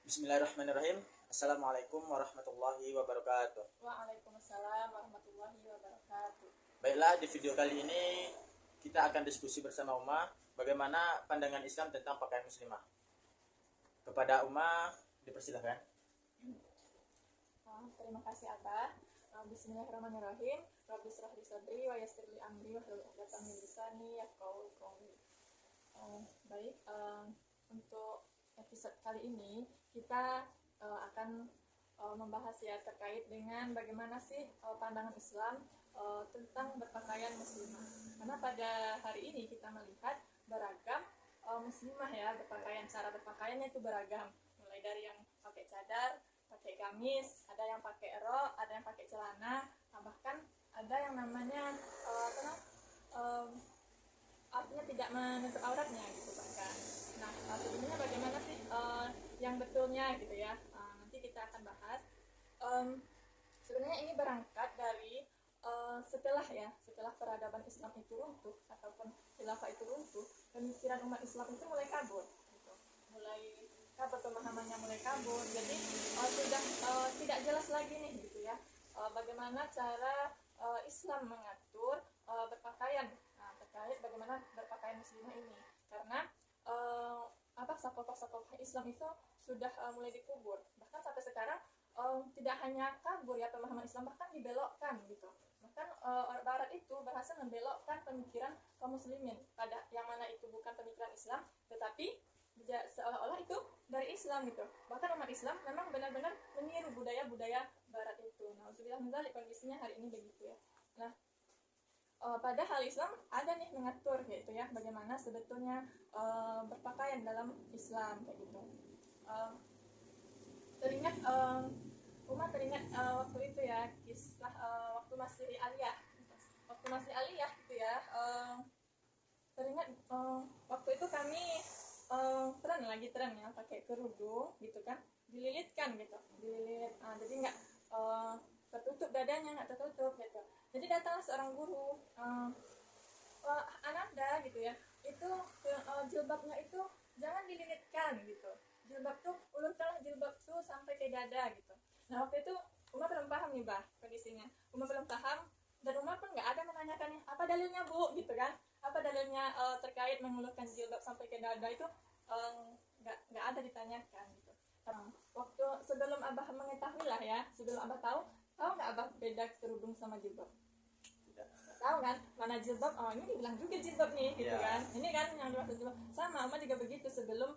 Bismillahirrahmanirrahim. Assalamualaikum warahmatullahi wabarakatuh. Waalaikumsalam warahmatullahi wabarakatuh. Baiklah, di video kali ini kita akan diskusi bersama Uma bagaimana pandangan Islam tentang pakaian muslimah. Kepada Uma dipersilahkan. Terima kasih Abah. Bismillahirrahmanirrahim. Rabbi shrah li sadri wa yassir li amri wahlul 'uqdatam min lisani yafqahu qawli. Baik, untuk episode kali ini kita akan membahas ya terkait dengan bagaimana sih pandangan Islam tentang berpakaian muslimah. Karena pada hari ini kita melihat beragam muslimah ya berpakaian, cara berpakaiannya itu beragam. Mulai dari yang pakai cadar, pakai gamis, ada yang pakai rok, ada yang pakai celana, bahkan ada yang namanya artinya tidak menutup auratnya gitu bahkan. Nah, sebenarnya bagaimana sih yang betulnya gitu ya? Nanti kita akan bahas. Sebenarnya ini berangkat dari setelah peradaban Islam itu runtuh ataupun khilafah itu runtuh, pemikiran umat Islam itu mulai kabur, gitu. Mulai kabur, pemahamannya mulai kabur. Jadi sudah tidak jelas lagi nih gitu ya. Bagaimana cara Islam mengatur berpakaian terkait bagaimana berpakaian muslimah ini, karena sakofa-sakofa Islam itu sudah mulai dikubur, bahkan sampai sekarang tidak hanya kabur ya pemahaman Islam, bahkan dibelokkan gitu. Bahkan orang Barat itu berhasil membelokkan pemikiran kaum muslimin pada yang mana itu bukan pemikiran Islam, tetapi seolah-olah itu dari Islam gitu. Bahkan umat Islam memang benar-benar meniru budaya-budaya Barat itu. Nah, alhamdulillah mendalik kondisinya hari ini begitu ya. Nah, padahal Islam ada nih mengatur gitu ya bagaimana sebetulnya berpakaian dalam Islam kayak gitu. Teringat waktu itu ya kisah waktu masih aliyah gitu ya. Teringat waktu itu kami tren ya pakai kerudung gitu kan, dililitkan gitu, jadi nggak tertutup dadanya, nggak tertutup gitu. Jadi datanglah seorang guru, Ananda gitu ya, itu jilbabnya itu jangan dililitkan gitu. Jilbab tuh ulurkanlah jilbab tuh sampai ke dada gitu. Nah waktu itu Uma belum paham nih bah kondisinya. Uma belum paham dan Uma pun nggak ada menanyakannya apa dalilnya bu gitu kan. Apa dalilnya terkait mengulurkan jilbab sampai ke dada itu nggak ada ditanyakan gitu. Waktu sebelum Abah mengetahui lah ya, sebelum Abah tahu nggak Abah beda kerudung sama jilbab? Tahu kan mana jilbab, ini dibilang juga jilbab nih gitu kan, ini kan yang dimaksud jilbab. Sama Uma juga begitu sebelum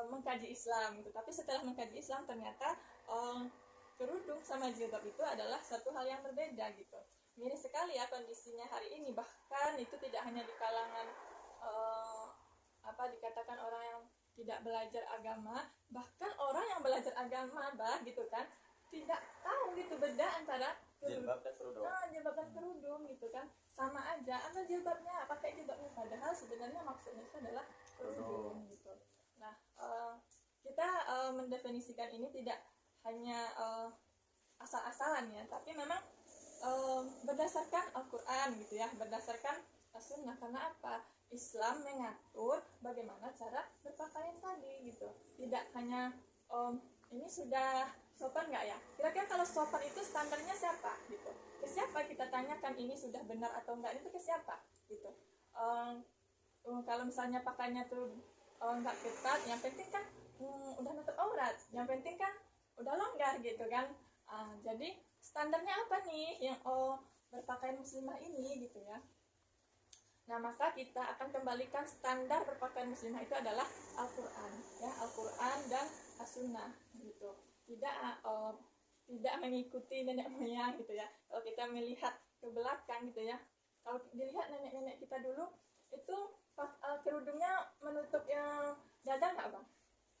mengkaji Islam gitu, tapi setelah mengkaji Islam ternyata kerudung sama jilbab itu adalah satu hal yang berbeda gitu. Miris sekali ya kondisinya hari ini, bahkan itu tidak hanya di kalangan dikatakan orang yang tidak belajar agama, bahkan orang yang belajar agama gitu kan tidak tahu gitu beda antara Jilbab dan kerudung. Jilbab dan kerudung gitu kan, sama aja ambil jilbabnya, pakai jilbabnya, padahal sebenarnya maksudnya itu adalah kerudung gitu. Nah, kita mendefinisikan ini tidak hanya asal-asalan ya, tapi memang berdasarkan Al-Quran gitu ya, berdasarkan Sunnah. Karena apa? Islam mengatur bagaimana cara berpakaian tadi gitu. Tidak hanya ini sudah sopan nggak ya? Kira-kira kalau sopan itu standarnya siapa gitu? Ke siapa kita tanyakan ini sudah benar atau enggak, itu ke siapa gitu? Kalau misalnya pakainya tuh nggak ketat, yang penting kan udah nutup aurat, yang penting kan udah longgar gitu kan. Jadi standarnya apa nih yang berpakaian muslimah ini gitu ya? Nah, maka kita akan kembalikan standar berpakaian muslimah itu adalah Al-Quran ya, Al-Quran dan As-Sunnah gitu. Tidak mengikuti nenek moyang gitu ya. Kalau kita melihat ke belakang gitu ya, kalau dilihat nenek-nenek kita dulu itu kerudungnya menutup yang dada nggak bang?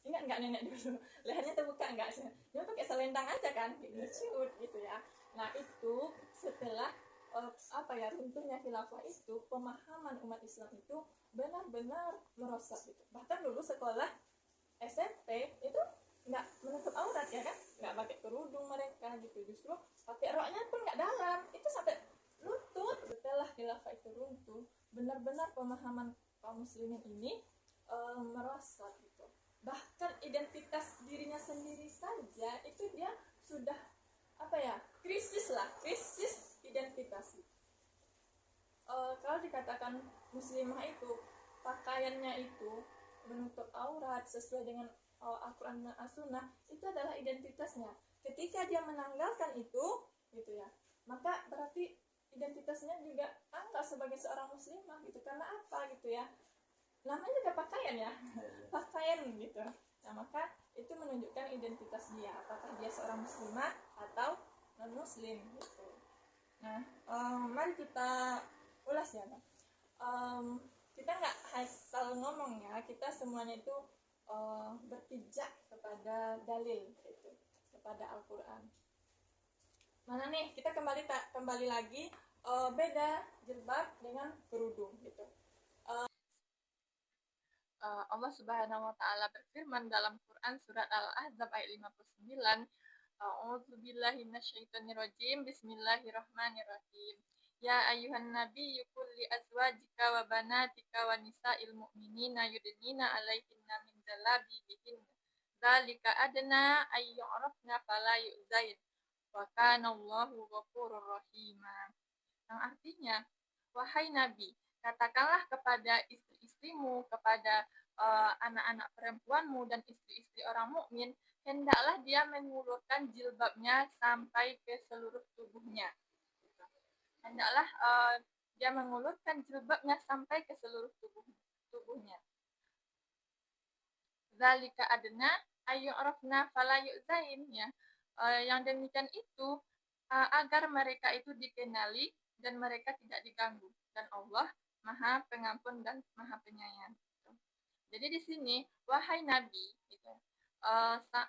Ingat nggak nenek dulu lehernya terbuka nggak sih? Dia pakai selendang aja kan, ciut gitu ya. Nah itu setelah runtuhnya khilafah itu, pemahaman umat Islam itu benar-benar merosot gitu. Bahkan dulu sekolah SMP itu nggak menutup aurat ya kan, nggak pakai kerudung mereka gitu, justru pakai roknya pun nggak dalam, itu sampai lutut. Setelah khilafah itu runtuh, benar-benar pemahaman kaum muslimin ini merosot gitu. Bahkan identitas dirinya sendiri saja itu dia sudah krisis identitas. Kalau dikatakan muslimah itu pakaiannya itu menutup aurat sesuai dengan Al-Quran dan As-Sunnah, itu adalah identitasnya. Ketika dia menanggalkan itu gitu ya, maka berarti identitasnya juga enggak sebagai seorang muslimah gitu. Karena apa gitu ya, namanya juga pakaian ya, pakaian gitu. Nah, maka itu menunjukkan identitas dia, apakah dia seorang muslimah atau non muslim gitu. Nah, mari kita ulas ya, Bang. Kita nggak asal ngomong ya, kita semuanya itu berpijak kepada dalil gitu, kepada Al-Quran. Mana nih, kita kembali lagi beda jilbab dengan kerudung gitu. Allah Subhanahu wa taala berfirman dalam Quran surat Al-Ahzab ayat 59, A'udzubillahi minasyaitonirrajim. Bismillahirrahmanirrahim. Ya ayuhan nabi qul li azwajika wa banatika wa nisa'il mu'minina yudnina 'alaihinna min jalabibihin. Dzalika adna ay yu'rafna fala yu'zain. Wa kana Allahu ghafurur rahima. Yang artinya, wahai nabi, katakanlah kepada istri-istrimu, kepada anak-anak perempuanmu dan istri-istri orang mukmin, hendaklah dia mengulurkan jilbabnya sampai ke seluruh tubuhnya. Hendaklah dia mengulurkan jilbabnya sampai ke seluruh tubuhnya. Zalika adna ayyu'rafna fala yu'zain, ya. Yang demikian itu agar mereka itu dikenali dan mereka tidak diganggu, dan Allah Maha Pengampun dan Maha Penyayang. Jadi di sini, wahai Nabi, gitu,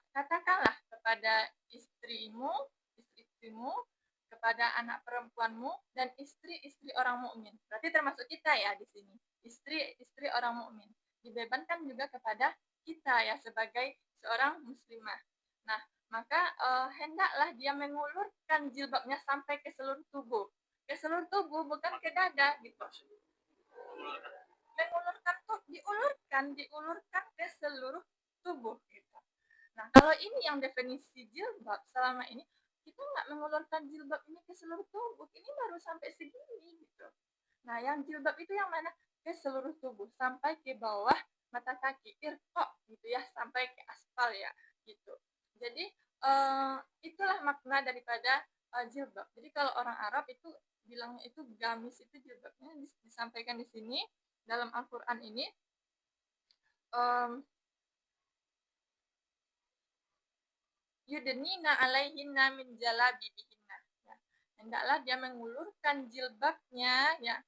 katakanlah kepada istrimu, kepada anak perempuanmu dan istri-istri orang mukmin. Berarti termasuk kita ya di sini, istri-istri orang mukmin. Dibebankan juga kepada kita ya sebagai seorang muslimah. Nah, maka hendaklah dia mengulurkan jilbabnya sampai ke seluruh tubuh. Ke seluruh tubuh, bukan ke dada gitu. Mengulurkan tuh diulurkan ke seluruh tubuh gitu. Nah, kalau ini yang definisi jilbab selama ini, kita nggak mengulurkan jilbab ini ke seluruh tubuh, ini baru sampai segini gitu. Nah, yang jilbab itu yang mana? Ke seluruh tubuh, sampai ke bawah mata kaki, irqaq gitu ya, sampai ke aspal ya gitu. Jadi itulah makna daripada jilbab. Jadi kalau orang Arab itu bilangnya itu gamis, itu jilbabnya disampaikan di sini dalam Al-Quran ini. Yudnina alaihinna min jalabibihinna. Ya. Hendaklah dia mengulurkan jilbabnya ya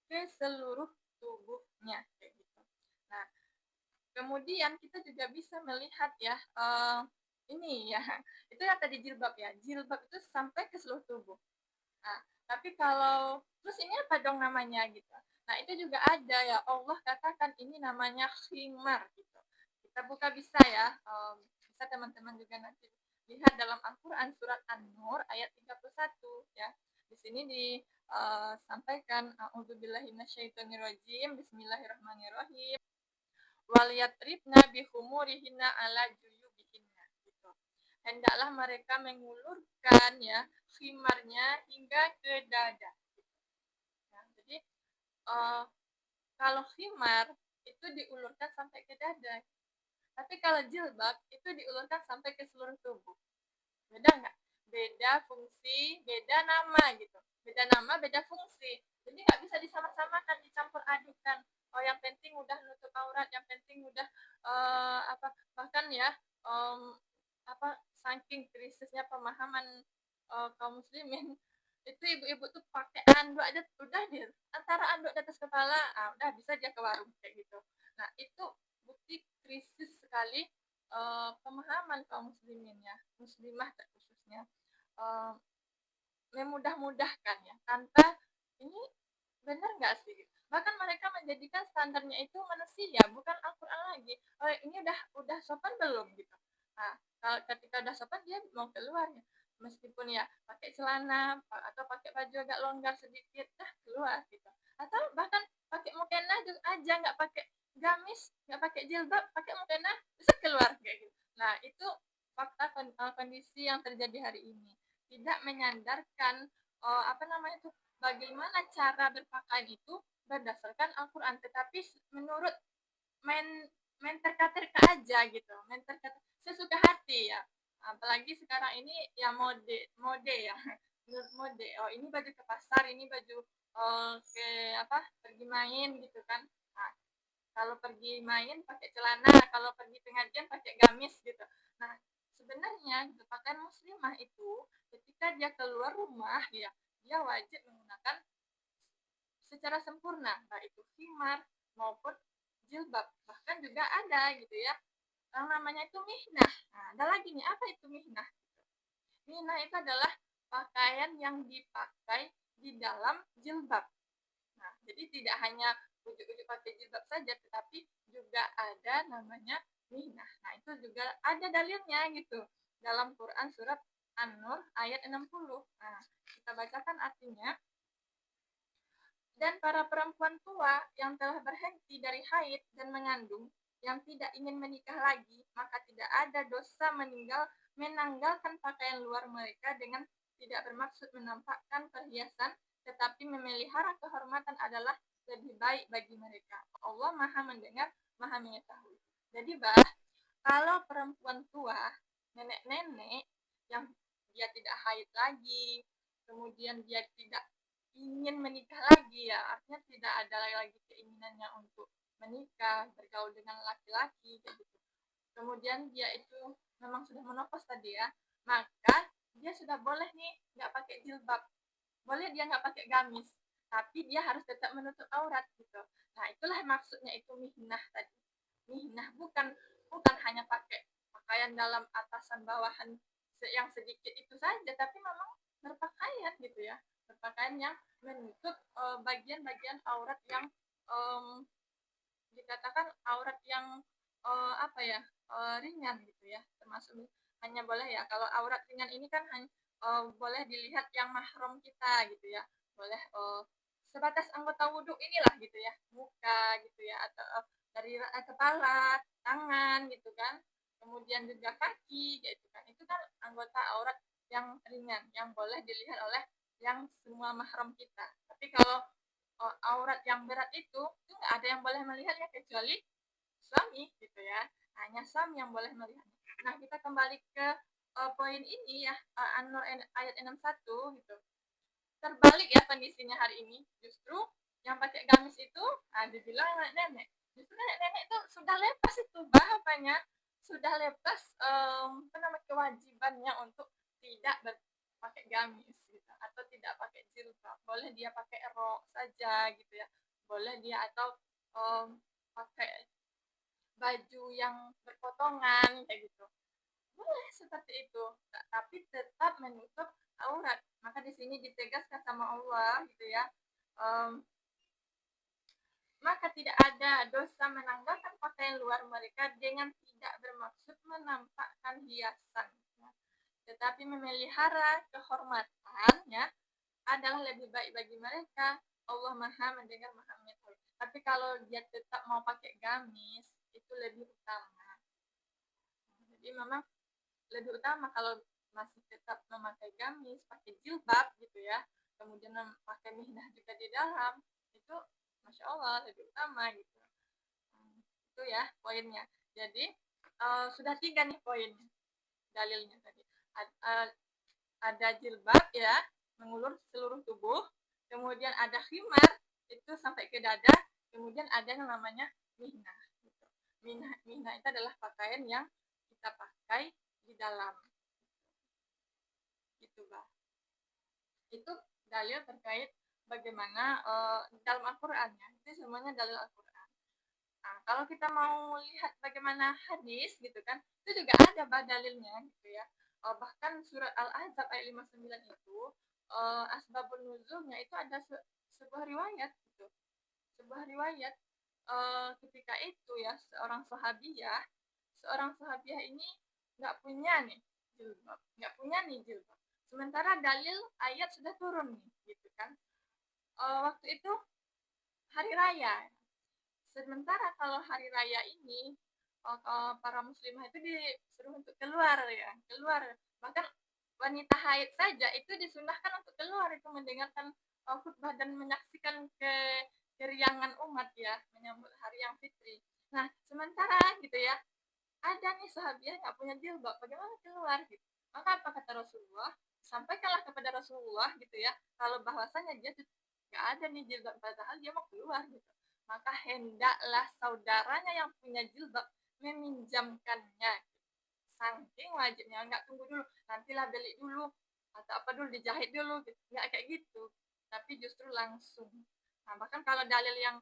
ke seluruh tubuhnya kayak gitu. Nah, kemudian kita juga bisa melihat ya ini ya, itu yang tadi jilbab ya. Jilbab itu sampai ke seluruh tubuh. Nah, tapi kalau terus ini apa dong namanya gitu. Nah, itu juga ada ya, Allah katakan ini namanya khimar gitu. Kita buka bisa ya, bisa teman-teman juga nanti lihat dalam Al-Quran surat An-Nur ayat 31 ya. Di sini disampaikan a'udzubillahi minasyaitonirrajim, bismillahirrahmanirrahim. Waliyatribna bihumurihinna ala juyubihinna gitu. Hendaklah mereka mengulurkan ya khimarnya hingga ke dada. Nah, jadi kalau khimar itu diulurkan sampai ke dada, tapi kalau jilbab itu diulurkan sampai ke seluruh tubuh. Beda nggak? Beda fungsi, beda nama gitu. Beda nama, beda fungsi. Jadi nggak bisa disama-samakan, dicampur adukan. Oh, yang penting udah nutup aurat, yang penting udah bahkan ya saking krisisnya pemahaman kaum muslimin, itu ibu-ibu tuh pakai anduk aja udah dia antara anduk di atas kepala udah bisa dia ke warung kayak gitu. Nah, itu bukti krisis sekali pemahaman kaum muslimin ya, muslimah terkhususnya memudah-mudahkan ya, tanpa ini benar nggak sih? Bahkan mereka menjadikan standarnya itu manusia, bukan Al-Quran lagi. Oh, ini udah sopan belum gitu. Nah, kalau ketika udah sopan dia mau keluar ya, meskipun ya pakai celana atau pakai baju agak longgar sedikit, keluar gitu. Atau bahkan pakai mukena aja, nggak pakai gamis, nggak pakai jilbab, pakai mukena bisa keluar kayak gitu. Nah, itu fakta kondisi yang terjadi hari ini, tidak menyandarkan bagaimana cara berpakaian itu berdasarkan Al-Quran, tetapi menurut main main terka-terka aja gitu, main terka sesuka hati ya. Apalagi sekarang ini ya mode ya, menurut mode. Oh ini baju ke pasar, ini baju ke pergi main gitu kan. Nah, kalau pergi main pakai celana, kalau pergi pengajian pakai gamis gitu. Nah sebenarnya gitu, pakaian muslimah itu ketika dia keluar rumah dia wajib menggunakan secara sempurna, baik itu khimar maupun jilbab. Bahkan juga ada gitu ya yang namanya itu mihnah. Nah, ada lagi nih, apa itu mihnah? Mihnah itu adalah pakaian yang dipakai di dalam jilbab. Nah, jadi tidak hanya ujuk-ujuk pakai jilbab saja, tetapi juga ada namanya mihnah. Nah, itu juga ada dalilnya gitu dalam Quran surat An-Nur ayat 60. Nah, kita bacakan artinya. Dan para perempuan tua yang telah berhenti dari haid dan mengandung, yang tidak ingin menikah lagi, maka tidak ada dosa menanggalkan pakaian luar mereka dengan tidak bermaksud menampakkan perhiasan, tetapi memelihara kehormatan adalah lebih baik bagi mereka. Allah Maha mendengar, Maha mengetahui. Jadi, kalau perempuan tua, nenek-nenek yang dia tidak haid lagi, kemudian dia tidak ingin menikah lagi ya, artinya tidak ada lagi keinginannya untuk menikah, bergaul dengan laki-laki kayak gitu. Kemudian dia itu memang sudah menopause tadi ya, maka dia sudah boleh nih nggak pakai jilbab, boleh dia nggak pakai gamis, tapi dia harus tetap menutup aurat gitu. Nah itulah maksudnya itu mihnah tadi. Mihnah bukan bukan hanya pakai pakaian dalam atasan bawahan yang sedikit itu saja, tapi memang berpakaian gitu ya, berpakaian yang menutup bagian-bagian aurat yang dikatakan aurat yang ringan gitu ya, termasuk hanya boleh ya kalau aurat ringan ini kan hanya boleh dilihat yang mahram kita gitu ya, boleh sebatas anggota wudhu inilah gitu ya, muka gitu ya, atau dari kepala, tangan gitu kan, kemudian juga kaki gitu kan, itu kan anggota aurat yang ringan yang boleh dilihat oleh yang semua mahram kita. Tapi kalau aurat yang berat itu nggak ada yang boleh melihatnya kecuali suami gitu ya, hanya suami yang boleh melihatnya. Nah kita kembali ke poin ini ya, An-Nur ayat 61 gitu. Terbalik ya kondisinya hari ini, justru yang pakai gamis itu dibilang nenek-nenek. Justru nenek-nenek itu sudah lepas itu bahapanya, sudah lepas kewajibannya untuk tidak pakai gamis gitu, atau tidak pakai jilbab. Boleh dia pakai rok saja gitu ya, boleh dia atau pakai baju yang berpotongan kayak gitu, boleh seperti itu, tapi tetap menutup aurat. Maka di sini ditegaskan sama Allah gitu ya, maka tidak ada dosa menanggalkan pakaian luar mereka dengan tidak bermaksud menampakkan hiasan, tetapi memelihara kehormatannya adalah lebih baik bagi mereka. Allah Maha mendengar, Maha mengetahui. Tapi kalau dia tetap mau pakai gamis, itu lebih utama. Jadi memang lebih utama kalau masih tetap memakai gamis, pakai jilbab gitu ya, kemudian pakai mihnah juga di dalam, itu Masya Allah lebih utama gitu. Itu ya poinnya. Jadi sudah 3 nih poin dalilnya tadi. Ada jilbab ya, mengulur seluruh tubuh, kemudian ada khimar itu sampai ke dada, kemudian ada yang namanya mihnah gitu. Mihnah itu adalah pakaian yang kita pakai di dalam gitu, Bah. Itu dalil terkait bagaimana dalam Al-Qur'an ya. Itu semuanya dalil Al-Qur'an. Nah, kalau kita mau lihat bagaimana hadis gitu kan, itu juga ada dalilnya gitu ya. Bahkan surat Al-Ahzab ayat 59 itu asbabun nuzulnya itu ada sebuah riwayat gitu. Sebuah riwayat ketika itu ya seorang sahabiah ini nggak punya nih jilbab. Sementara dalil ayat sudah turun nih gitu kan. Waktu itu hari raya. Sementara kalau hari raya ini para muslimah itu disuruh untuk keluar ya, keluar. Bahkan wanita haid saja itu disunahkan untuk keluar itu mendengarkan khutbah dan menyaksikan keriangan umat ya, menyambut hari yang fitri. Nah, sementara gitu ya, ada nih sahabiah nggak punya jilbab, bagaimana keluar gitu. Maka apa kata Rasulullah? Sampaikanlah kepada Rasulullah gitu ya, kalau bahwasanya dia nggak ada nih jilbab padahal dia mau keluar gitu. Maka hendaklah saudaranya yang punya jilbab meminjamkannya. Saking wajibnya, nggak tunggu dulu, nantilah beli dulu atau apa dulu dijahit dulu gitu. Nggak kayak gitu. Tapi justru langsung. Nah, bahkan kalau dalil yang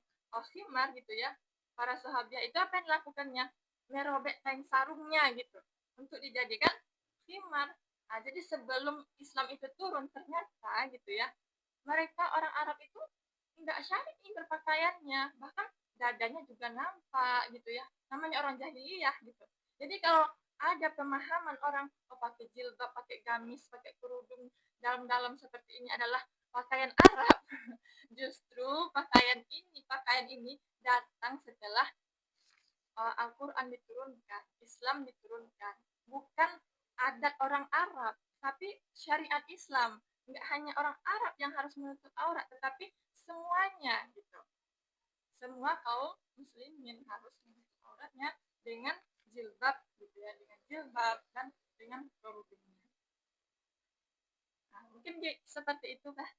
khimar gitu ya, para sahabat itu apa yang dilakukannya? Merobek kain sarungnya gitu untuk dijadikan khimar. Nah, jadi sebelum Islam itu turun ternyata gitu ya, mereka orang Arab itu nggak syar'i berpakaiannya, bahkan dadanya juga nampak gitu ya, namanya orang jahiliyah gitu. Jadi kalau ada pemahaman orang pakai jilbab, pakai gamis, pakai kerudung dalam-dalam seperti ini adalah pakaian Arab, justru pakaian ini datang setelah Al-Quran diturunkan, Islam diturunkan, bukan adat orang Arab, tapi syariat Islam. Nggak hanya orang Arab yang harus menutup aurat, tetapi semuanya gitu. Semua kaum muslimin harus menutup auratnya dengan jilbab gitu ya, dengan jilbab dan dengan kerudungnya. Nah, mungkin seperti itu kah